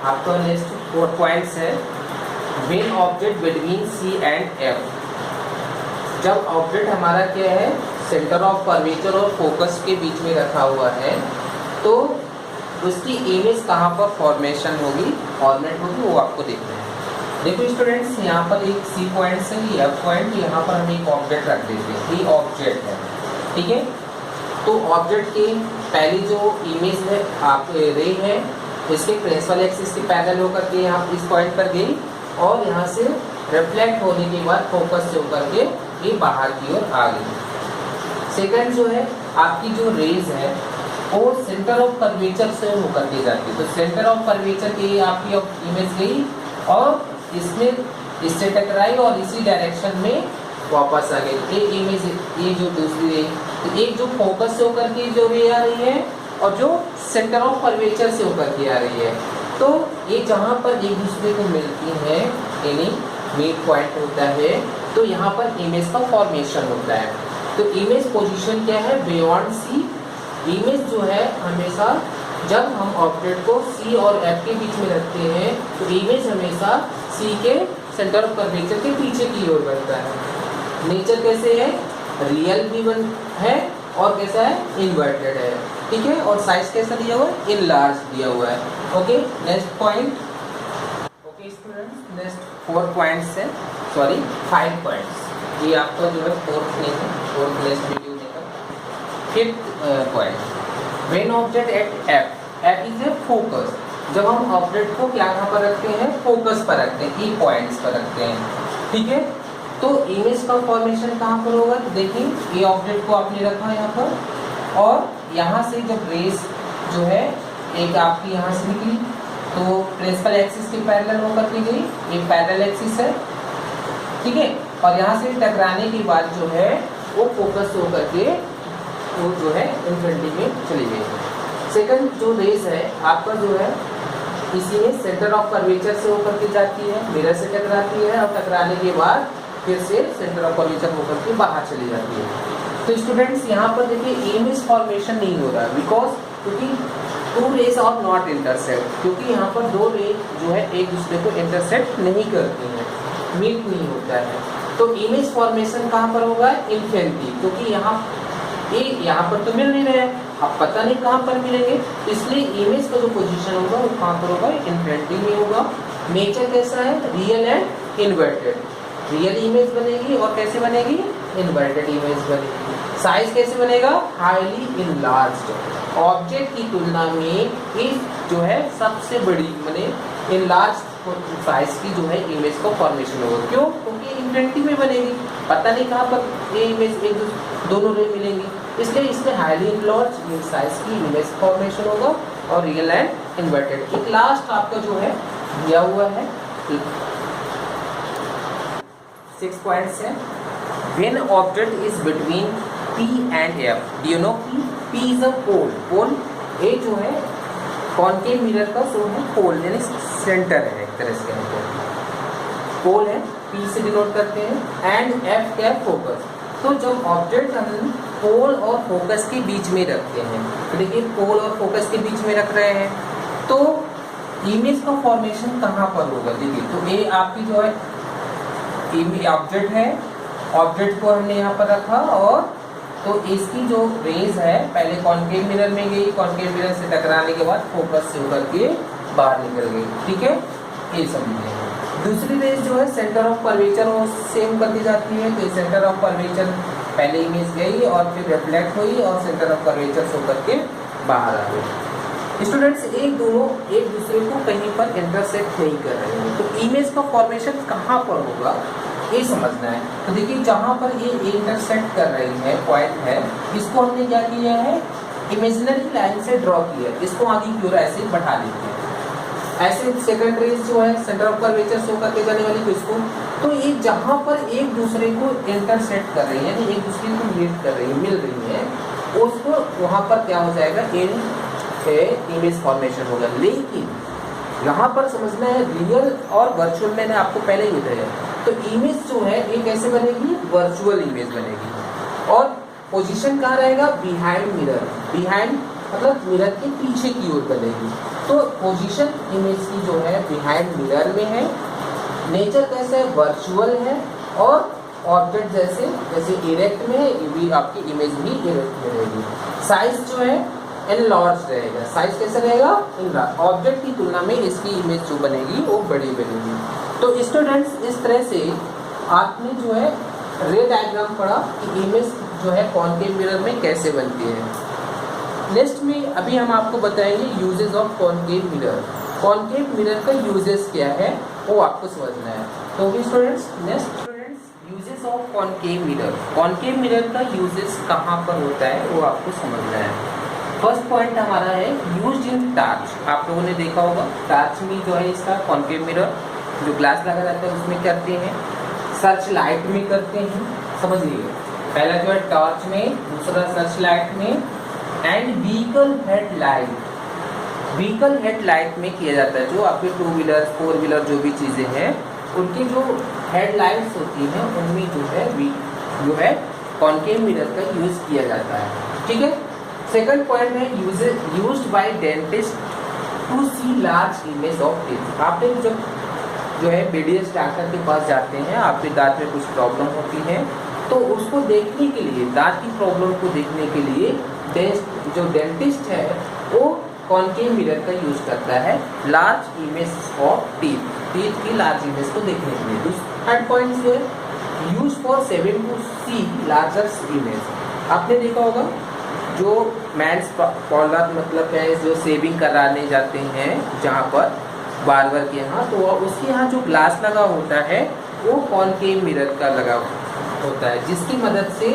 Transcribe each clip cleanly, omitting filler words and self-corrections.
आपका next 4 points है when object between C and F. जब ऑब्जेक्ट हमारा क्या है सेंटर ऑफ कर्वेचर और फोकस के बीच में रखा हुआ है तो उसकी इमेज कहाँ पर फॉर्मेट होगी वो आपको देखना है। देखो स्टूडेंट्स, यहाँ पर एक सी पॉइंट से ही एफ पॉइंट, यहाँ पर हम एक ऑब्जेक्ट रख देते हैं, ये ऑब्जेक्ट है, ठीक है। तो ऑब्जेक्ट की पहली जो इमेज है आप रे है इसके प्रिंसिपल एक्सिस के पैरेलल होकर के यहाँ इस पॉइंट पर गई और यहाँ से रिफ्लेक्ट होने के बाद फोकस से होकर के ये बाहर की ओर आ गई। सेकंड जो है आपकी जो रेज है वो सेंटर ऑफ कर्वेचर से होकर के जाती है, तो सेंटर ऑफ कर्वेचर की आपकी इमेज गई और इसमें इससे टकराई और इसी डायरेक्शन में वापस आ गई। ये इमेज ये जो दूसरी रे, तो एक जो फोकस से होकर के जो रे आ रही है और जो सेंटर ऑफ कर्वेचर से होकर के आ रही है, तो ये जहाँ पर एक दूसरे को मिलती है यानी मीट पॉइंट होता है तो यहाँ पर इमेज का फॉर्मेशन होता है। तो इमेज पोजीशन क्या है बियॉन्ड सी। इमेज जो है हमेशा जब हम ऑब्जेक्ट को सी और एफ के बीच में रखते हैं तो इमेज हमेशा सी के सेंटर ऑफ कर्वेचर के पीछे की ओर बनता है। नेचर कैसे है, रियल भी है और कैसा है इन्वर्टेड है, ठीक है। और साइज कैसा दिया हुआ है, इनलार्ज दिया हुआ है। Okay next point. Okay students, next 4 points है, सॉरी 5 पॉइंट्स। ये आपका जो है फोर्थ नेक्स्ट वीडियो देगा। 5th point when object at F is a focus. जब हम ऑब्जेक्ट को क्या कहाँ पर रखते हैं, फोकस पर रखते हैं, ई पॉइंट्स पर रखते हैं, ठीक है। तो इमेज का फॉर्मेशन कहाँ पर होगा, देखिए ये ऑब्जेक्ट को आपने रखा यहाँ पर और यहाँ से जब रेस जो है एक आपकी यहाँ से निकली तो प्रिंसिपल एक्सिस के पैरेलल होकर के गई, एक पैरेलल एक्सिस है, ठीक है। और यहाँ से टकराने के बाद जो है वो फोकस होकर के वो जो है इन्फिनिटी में चली गई। सेकंड जो रेस है आपका जो है इसी में सेंटर ऑफ कर्वेचर से होकर के जाती है, मिरर से टकराती है और टकराने के बाद फिर से सेंटर ऑफ कर्वेचर होकर के बाहर चली जाती है। तो स्टूडेंट्स यहाँ पर देखिए इमेज फॉर्मेशन नहीं हो रहा बिकॉज क्योंकि 2 रेस आर नॉट इंटरसेक्ट, क्योंकि यहाँ पर 2 रे जो है एक दूसरे को इंटरसेक्ट नहीं करती हैं, मीट नहीं होता है। तो इमेज फॉर्मेशन कहाँ पर होगा, इन्फिनिटी, क्योंकि यहाँ पर तो मिल नहीं रहे हैं, अब पता नहीं कहाँ पर मिलेंगे, इसलिए इमेज का जो पोजीशन होगा वो कहाँ पर होगा, इन्फिनिटी में होगा। नेचर कैसा है, real and inverted. Real image बनेगी और कैसे बनेगी, इन्वर्टेड इमेज बनेगी। साइज कैसे बनेगा, हाईली इनलार्ज्ड। ऑब्जेक्ट की तुलना में इस जो है सबसे बड़ी माने इनलार्ज साइज की जो है इमेज का फॉर्मेशन होगा। क्यों, क्योंकि इन्फिनिटी में बनेगी, पता नहीं कहाँ पर ये इमेज एक दोनों रे मिलेंगी, इसलिए इसमें हाईली इनलार्ज साइज की इमेज फॉर्मेशन होगा और रियल एंड इन्वर्टेड। एक लास्ट आपका जो है दिया हुआ है 6 पॉइंट्स है when object is between P and F। Do you know P is a pole. Pole ए जो है कॉन्केव मिरर का सो है पोल यानी सेंटर है एक तरह से, पोल है P से डिनोट करते हैं एंड F क्या है, फोकस। तो जब ऑब्जेक्ट हम पोल और फोकस के बीच में रखते हैं, तो देखिए पोल और फोकस के बीच में रख रहे हैं तो इमेज का फॉर्मेशन कहाँ पर होगा, देखिए तो ये आपकी जो है ऑब्जेक्ट है, ऑब्जेक्ट को हमने यहाँ पर रखा और तो इसकी जो रेज है पहले कॉन्केव मिरर में गई, कॉन्केव मिरर से टकराने के बाद फोकस से होकर के बाहर निकल गई, ठीक है, ये समझिए। दूसरी रेज जो है सेंटर ऑफ कर्वेचर वो सेम कर दी जाती है, तो सेंटर ऑफ कर्वेचर पहले इमेज गई और फिर रिफ्लेक्ट हुई और सेंटर ऑफ कर्वेचर से होकर के बाहर आ गई। स्टूडेंट्स दोनों एक दूसरे को कहीं पर इंटरसेक्ट नहीं कर रहे हैं, तो इमेज का फॉर्मेशन कहाँ पर होगा ये समझना है। तो देखिए जहाँ पर ये इंटरसेक्ट कर रही है पॉइंट है, इसको हमने क्या किया है, इमेजिनरी लाइन से ड्रॉ किया, इसको आगे की ओर ऐसे बढ़ा देते हैं। ऐसे सेकंड रेज जो है सेंटर ऑफ कर्वेचर से होकर के जाने वाली को इसको, तो ये जहाँ पर एक दूसरे को इंटरसेक्ट कर रही है यानी एक दूसरे को मीट कर रही है, मिल रही है, उसको वहाँ पर क्या हो जाएगा, इमेज फॉर्मेशन होगा। लेकिन यहाँ पर समझना है रियल और वर्चुअल, मैंने आपको पहले ही बताया। तो इमेज जो है ये कैसे बनेगी, वर्चुअल इमेज बनेगी और पोजीशन कहाँ रहेगा, बिहाइंड मिरर। बिहाइंड मतलब मिरर के पीछे की ओर बनेगी। तो पोजीशन इमेज की जो है बिहाइंड मिरर में है, नेचर कैसे है, वर्चुअल है, और ऑब्जेक्ट जैसे इरेक्ट में है, ये भी आपकी इमेज भी इरेक्ट में रहेगी। साइज जो है एनलार्ज रहेगा, साइज कैसे रहेगा, इनलार्ज, ऑब्जेक्ट की तुलना में इसकी इमेज जो बनेगी वो बड़ी बनेगी। तो स्टूडेंट्स इस तरह से आपने जो है रे डायग्राम पढ़ा कि इमेज जो है कॉनकेव मिरर में कैसे बनती है। नेक्स्ट में अभी हम आपको बताएंगे uses of concave mirror. Concave mirror का यूजेस क्या है वो आपको समझना है। तो students next uses of concave mirror. Concave mirror का यूजेस कहाँ पर होता है वो आपको समझना है। फर्स्ट पॉइंट हमारा है यूज्ड इन टार्च। आप लोगों ने देखा होगा टार्च में जो है इसका कॉनकेव मिरर जो ग्लास लगा रहता है उसमें करते हैं, सर्च लाइट में करते हैं, समझ लीजिए। पहला जो है टॉर्च में, दूसरा सर्च लाइट में, and vehicle headlight. Vehicle headlight में किया जाता है, जो आपके 2 व्हीलर 4 व्हीलर जो भी चीज़ें हैं उनकी जो हेडलाइट्स होती हैं उनमें जो है कॉनकेव मिरर का यूज़ किया जाता है, ठीक है। सेकंड पॉइंट है used by dentist to see large image of teeth. आपने जब जो है BDS डॉक्टर के पास जाते हैं, आपके दांत में कुछ प्रॉब्लम होती है, तो उसको देखने के लिए, दांत की प्रॉब्लम को देखने के लिए जो डेंटिस्ट है वो कॉनकेव मिरर का यूज करता है लार्ज इमेज ऑफ टीथ की लार्ज इमेज को देखने के लिए। थर्ड पॉइंट है use for shaving to see larger image. आपने देखा होगा जो मैंस पार्लर मतलब क्या है, जो सेविंग कराने जाते हैं जहाँ पर बार्बर के यहाँ, तो उसके यहाँ जो ग्लास लगा होता है वो कॉनकेव मिरर का लगा होता है, जिसकी मदद से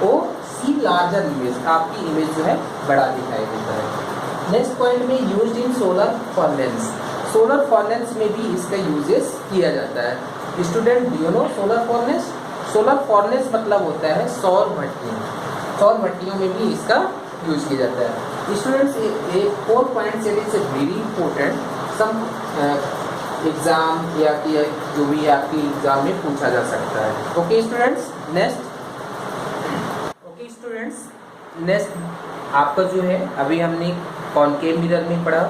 वो सी लार्जर इमेज, आपकी इमेज जो है बड़ा दिखाई देता है। नेक्स्ट पॉइंट में used in solar furnace. Solar furnace में भी इसका यूजेस किया जाता है। Student do you no solar furnace? Solar furnace मतलब होता है सौर भट्टी। सौर भट्टियों में भी इसका यूज किया जाता है। स्टूडेंट्स एक 4 पॉइंट से वेरी इंपॉर्टेंट सम एग्जाम या कि जो भी आपकी एग्जाम में पूछा जा सकता है। ओके स्टूडेंट्स नेक्स्ट आपका जो है अभी हमने कॉनकेव मिरर में पढ़ा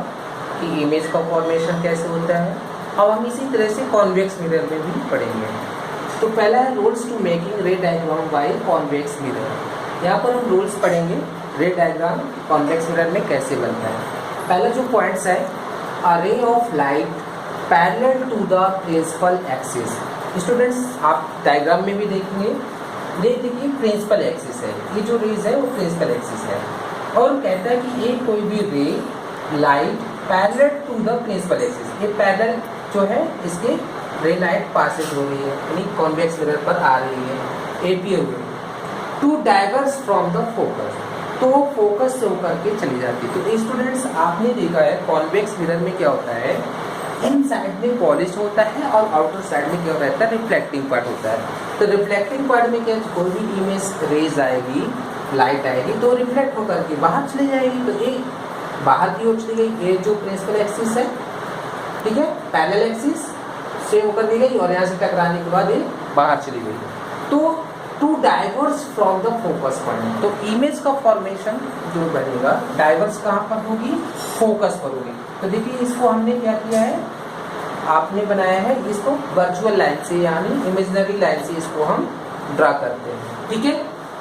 कि इमेज का फॉर्मेशन कैसे होता है। अब हम इसी तरह से कॉन्वेक्स मिरर में भी पढ़ेंगे। तो पहला है rules to making ray diagram by convex mirror. यहाँ पर हम रूल्स पढ़ेंगे रे डायग्राम कॉन्वेक्स मिरर में कैसे बनता है। पहला जो पॉइंट्स है, a ray of light parallel to the principal axis. Students आप डायग्राम में भी देखेंगे, देखिए प्रिंसिपल एक्सिस है, ये जो रेज है वो प्रिंसिपल एक्सिस है, और कहता है कि एक कोई भी ray light parallel to the principal axis, ये पैरेलल जो है इसके रे लाइट पासेज हो रही है, यानी कॉन्वेक्स मिरर पर आ रही है, एपीयर हो रही है, to diverse from the focus, तो वो फोकस से होकर के चली जाती है। तो स्टूडेंट्स आपने देखा है कॉन्वेक्स मिरर में क्या होता है, इन साइड में पॉलिश होता है और आउटर साइड में क्या रहता है, रिफ्लेक्टिंग पार्ट होता है। तो रिफ्लेक्टिंग पार्ट में क्या, कोई भी इमेज रेज आएगी, लाइट आएगी तो रिफ्लेक्ट होकर के बाहर चली जाएगी, तो ये बाहर की ओर चली गई, ये जो प्रिंसिपल एक्सिस है, ठीक है, पैरेलल एक्सिस से होकर दी गई और यहाँ से टकराने के बाद ये बाहर चली गई। तो to diverse from the focus point, तो इमेज का फॉर्मेशन जो बनेगा डाइवर्स कहाँ पर होगी, फोकस पर होगी। तो देखिए इसको हमने क्या किया है, आपने बनाया है इसको वर्चुअल लाइन से, यानी इमेजिनरी लाइन से इसको हम ड्रा करते हैं, ठीक है।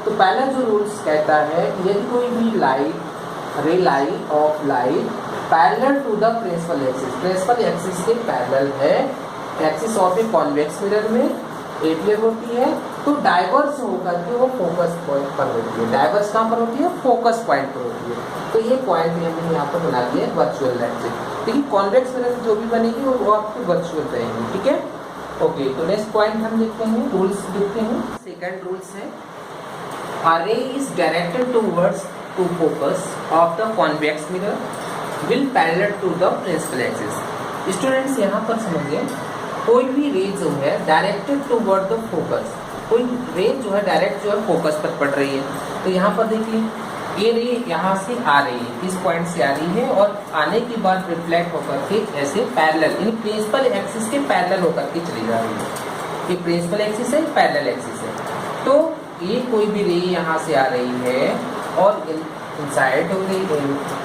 तो पहला जो रूल्स कहता है, यदि कोई भी light ray light of light parallel to the principal axis, principal axis के पैरेलल है, axis of a convex mirror में एपीयर होती है, तो डाइवर्स होकर के वो फोकस पॉइंट पर होती है। डाइवर्स कहाँ पर होती है, फोकस पॉइंट पर होती है। तो ये पॉइंट भी हमने यहाँ पर बना दिया है वर्चुअल लाइन से, लेकिन कॉन्वेक्स मिरर जो भी बनेगी वो आपकी वर्चुअल रहेगी, ठीक है। ओके, तो नेक्स्ट पॉइंट हम देखते हैं, रूल्स देखते हैं। सेकंड रूल्स है, a ray is directed towards to focus of the convex mirror will parallel to the principal axis। Students यहाँ पर समझिए, कोई भी रे जो है डायरेक्टेड टूवर्ड द फोकस, कोई रे जो है डायरेक्ट जो है फोकस पर पड़ रही है, तो यहाँ पर देखिए ये रे यहाँ से आ रही है, इस पॉइंट से आ रही है और आने के बाद रिफ्लेक्ट होकर के ऐसे पैरेलल, यानी प्रिंसिपल एक्सिस के पैरेलल होकर के चली जा रही है। ये प्रिंसिपल एक्सिस है, पैरेलल एक्सिस है, तो ये कोई भी रे यहाँ से आ रही है और इंसाइड हो रही है,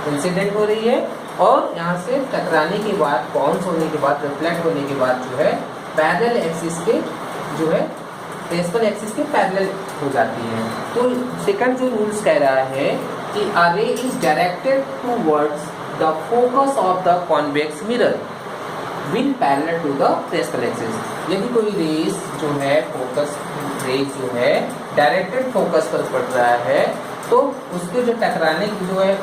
इंसिडेंट हो रही है और यहाँ से टकराने के बाद, बाउंस होने के बाद, रिफ्लेक्ट होने के बाद जो है पैरेलल एक्सिस के जो है प्रिंसिपल एक्सिस के पैरेलल हो जाती है। तो सेकंड जो रूल्स कह रहा है कि a ray is directed towards the focus of the convex mirror will parallel to the principal axis. यदि कोई रेस जो है फोकस रेस जो है डायरेक्टेड फोकस पर पड़ रहा है तो उसके जो टकराने की जो है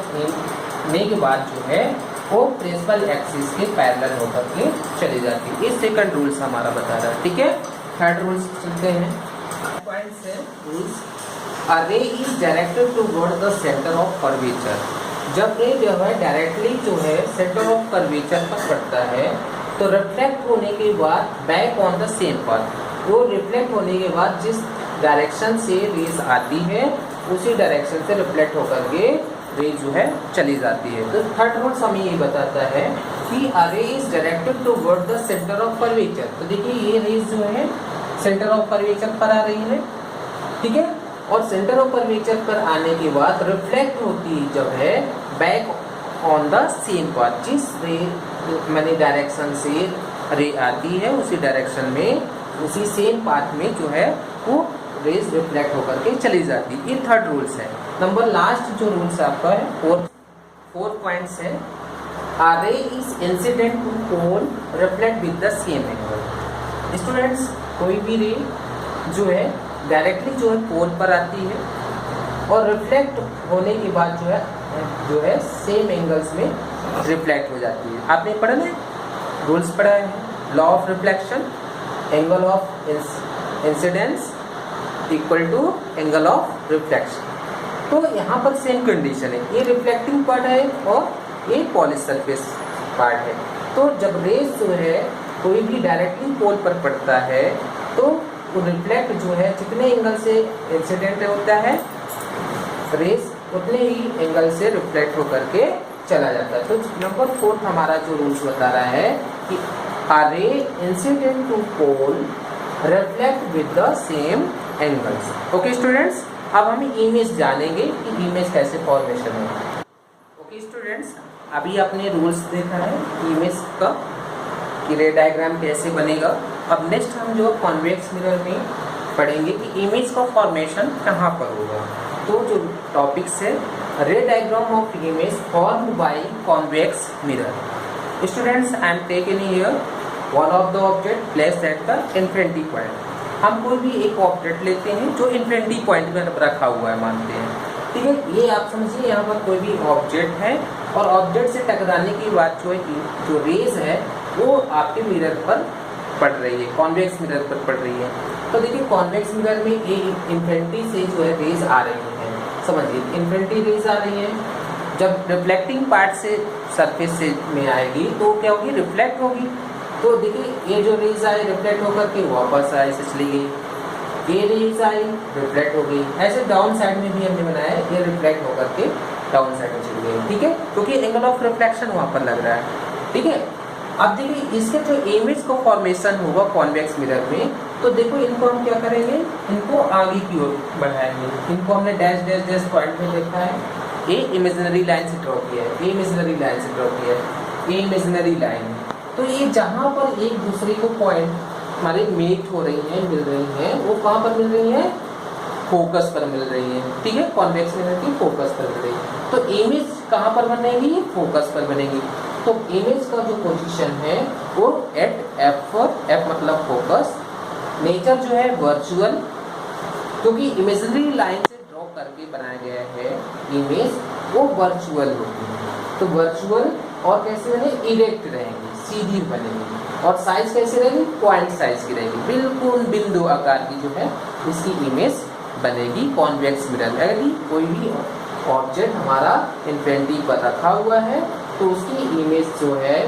होने के बाद जो है वो प्रिंसिपल एक्सिस के पैरेलल होकर के चली जाती है। ये सेकंड रूल्स हमारा बता रहा है, ठीक है। थर्ड रूल्स चलते हैं। पॉइंट से rules a ray is directed toward the centre of curvature. जब रे जो है डायरेक्टली जो है सेंटर ऑफ कर्वेचर पर पड़ता है तो रिफ्लेक्ट होने के बाद back on the same path, वो रिफ्लेक्ट होने के बाद जिस डायरेक्शन से रेस आती है उसी डायरेक्शन से रिफ्लेक्ट होकर के रेस जो है चली जाती है। तो थर्ड रूल्स हमें ये बताता है कि a ray is directed toward the centre of curvature. तो देखिए ये रेस जो है सेंटर ऑफ कर्वेचर पर आ रही है, ठीक है, और सेंटर ऑफ कर्वेचर पर आने के बाद रिफ्लेक्ट होती जब है back on the same path, जिस रे मैंने डायरेक्शन से रे आती है उसी डायरेक्शन में उसी सेम पाथ में जो है वो रेस रिफ्लेक्ट होकर के चली जाती है। ये थर्ड रूल्स है। नंबर लास्ट जो रूल्स आपका है फोर्थ पॉइंट्स है a ray is incident to pole reflect with the same angle. Students कोई भी रे जो है डायरेक्टली जो है पोल पर आती है और रिफ्लेक्ट होने के बाद जो है सेम एंगल्स में रिफ्लेक्ट हो जाती है। आपने पढ़ा ना रूल्स पढ़ा है, law of reflection, angle of incidence equal to angle of reflection. तो यहाँ पर सेम कंडीशन है, ये रिफ्लेक्टिंग पार्ट है और ये पॉलिश सरफेस पार्ट है। तो जब रेस जो है कोई भी डायरेक्टली पोल पर पड़ता है तो वो रिफ्लेक्ट जो है जितने एंगल से इंसिडेंट होता है रेस उतने ही एंगल से रिफ्लेक्ट होकर के चला जाता है। तो नंबर फोर्थ हमारा जो रूल्स बता रहा है कि a ray incident to pole reflect with the same angles. Okay students, अब हम इमेज जानेंगे कि इमेज कैसे फॉर्मेशन है। ओके स्टूडेंट्स, अभी आपने रूल्स देखा है इमेज का कि रे डायग्राम कैसे बनेगा। अब नेक्स्ट हम जो कॉन्वेक्स मिरर में पढ़ेंगे कि इमेज का फॉर्मेशन कहाँ पर होगा। तो जो टॉपिक्स है रे diagram of image formed by convex mirror. Students I am taking here one of the object placed at the infinity point. हम कोई भी एक ऑब्जेक्ट लेते हैं जो इन्फिनिटी पॉइंट में रखा हुआ है मानते हैं, ठीक है। ये आप समझिए यहाँ पर कोई भी ऑब्जेक्ट है और ऑब्जेक्ट से टकराने की बात जो रेज है वो आपके मिरर पर पड़ रही है, कॉन्वेक्स मिरर पर पड़ रही है। तो देखिए कॉन्वेक्स मिरर में ये इन्फिनिटी से जो है रेज आ रही है, समझिए इन्फिनिटी रेज आ रही है। जब रिफ्लेक्टिंग पार्ट से सरफेस से में आएगी तो क्या होगी, रिफ्लेक्ट होगी। तो देखिए ये जो रेज आई रिफ्लेक्ट होकर के वापस आई से चली गई, ये रेज आई रिफ्लेक्ट हो गई। ऐसे डाउन साइड में भी हमने बनाया है, ये रिफ्लेक्ट होकर के डाउन साइड में चली गई, ठीक है, क्योंकि एंगल ऑफ रिफ्लेक्शन वहाँ पर लग रहा है, ठीक है। अब देखिए इसके जो इमेज को फॉर्मेशन होगा कॉन्वेक्स मिरर में, तो देखो इनको हम क्या करेंगे, इनको आगे की ओर बढ़ाएंगे। इनको हमने डैश डैश डैश पॉइंट में देखा है, ये इमेजिनरी लाइन से ड्रॉ किया है, ये इमेजिनरी लाइन से ड्रॉ किया है, ये इमेजिनरी लाइन। तो ये जहाँ पर एक दूसरे को पॉइंट हमारे मेट हो रही हैं, मिल रही हैं, वो कहाँ पर मिल रही हैं, फोकस पर मिल रही है, ठीक है, कॉन्वेक्स मिरर की फोकस पर मिल रही है। तो इमेज कहाँ पर बनेगी, फोकस पर बनेगी। तो इमेज का जो पोजीशन है वो एट एफ मतलब फोकस। नेचर जो है वर्चुअल, क्योंकि इमेजिनरी लाइन से ड्रॉ करके बनाया गया है इमेज, वो वर्चुअल होगी। तो वर्चुअल और कैसे बने, इरेक्ट रहेंगी, सीधी बनेगी। और साइज कैसे रहेगी, पॉइंट साइज की रहेगी, बिल्कुल बिंदु आकार की जो है इसकी इमेज बनेगी कॉन्वेक्स मिरर में। यदि कोई भी ऑब्जेक्ट हमारा इन्फिनिटी पर रखा हुआ है तो उसकी इमेज जो है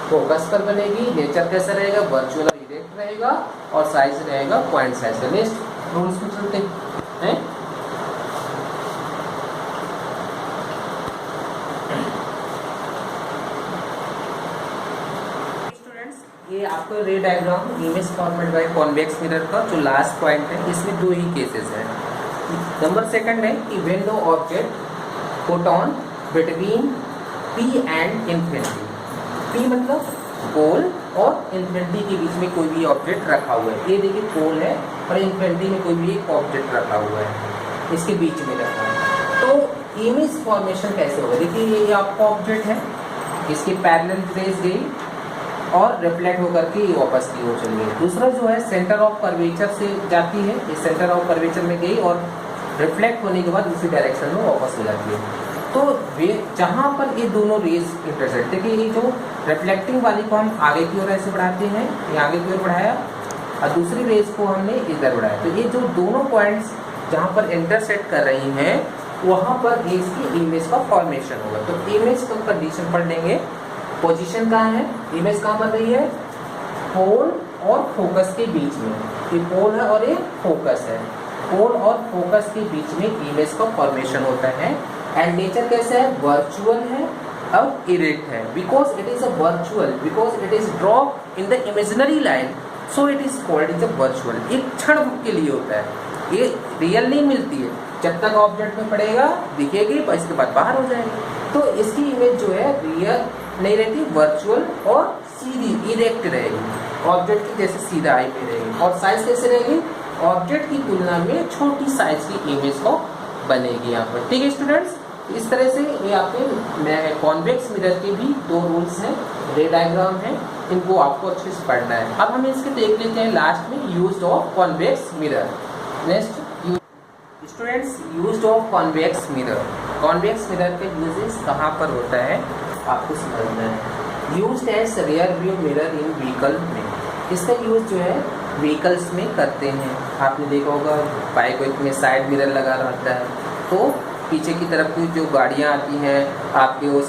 फोकस पर बनेगी। नेचर कैसा रहेगा, वर्चुअल और इरेक्ट रहेगा, और साइज रहेगा पॉइंट साइज का। नेक्स्ट रूल्स में चलते हैं। स्टूडेंट्स, ये आपको ray diagram image format by convex mirror का जो लास्ट पॉइंट है, इसमें दो ही केसेस है। नंबर सेकंड है कि when the object put on between P and infinity. P मतलब पोल और इन्फिनिटी के बीच में कोई भी ऑब्जेक्ट रखा हुआ है। ये देखिए पोल है और इन्फिनिटी में कोई भी एक ऑब्जेक्ट रखा हुआ है, इसके बीच में रखा है। तो इमेज फॉर्मेशन कैसे होगा? देखिए ये आपका ऑब्जेक्ट है, इसकी पैरेलल रेज गई और रिफ्लेक्ट होकर के ये वापस की ओर चली गई। दूसरा जो है सेंटर ऑफ कर्वेचर से जाती है, ये सेंटर ऑफ कर्वेचर में गई और रिफ्लेक्ट होने के बाद दूसरी डायरेक्शन में वापस हो जाती है। तो वे जहाँ पर ये दोनों रेज इंटरसेक्ट, देखिए ये जो रिफ्लेक्टिंग वाली को हम आगे की ओर ऐसे बढ़ाते हैं, ये आगे की ओर बढ़ाया और दूसरी रेज को हमने इधर बढ़ाया। तो ये जो दोनों पॉइंट्स जहाँ पर इंटरसेक्ट कर रही हैं वहाँ पर इसकी इमेज का फॉर्मेशन होगा। तो इमेज का कंडीशन पढ़ लेंगे। पोजीशन कहाँ है, इमेज कहाँ बन रही है? पोल और फोकस के बीच में। ये पोल है और ये फोकस है। पोल और फोकस के बीच में इमेज का फॉर्मेशन होता है। एंड नेचर कैसे है? वर्चुअल है और इरेक्ट है। Because it is a virtual, because it is draw in the imaginary line, so it is called is a virtual. एक क्षण के लिए होता है, ये रियल नहीं मिलती है। जब तक ऑब्जेक्ट में पड़ेगा दिखेगी पर इसके बाद बाहर हो जाएगी। तो इसकी इमेज जो है रियल नहीं रहती, वर्चुअल और सीधी इरेक्ट रहेगी, ऑब्जेक्ट की जैसे सीधा आई पे रहेगी। और साइज कैसे रहेगी? ऑब्जेक्ट की तुलना में छोटी साइज की इमेज को बनेगी यहाँ पर। ठीक है स्टूडेंट्स, इस तरह से ये आपके कॉन्वेक्स मिरर के भी दो रूल्स हैं, रे डायग्राम है, इनको आपको अच्छे से पढ़ना है। अब हम इसके देख लेते हैं लास्ट में use of convex mirror. Next students, use of convex mirror. Convex mirror के यूजेस कहाँ पर होता है आपको समझना है। Used as rear view mirror in vehicle में, इसका यूज जो है व्हीकल्स में करते हैं। आपने देखा होगा बाइक वाइक में साइड मिरर लगा रहता है, तो पीछे की तरफ की जो गाड़ियाँ आती हैं आपके वो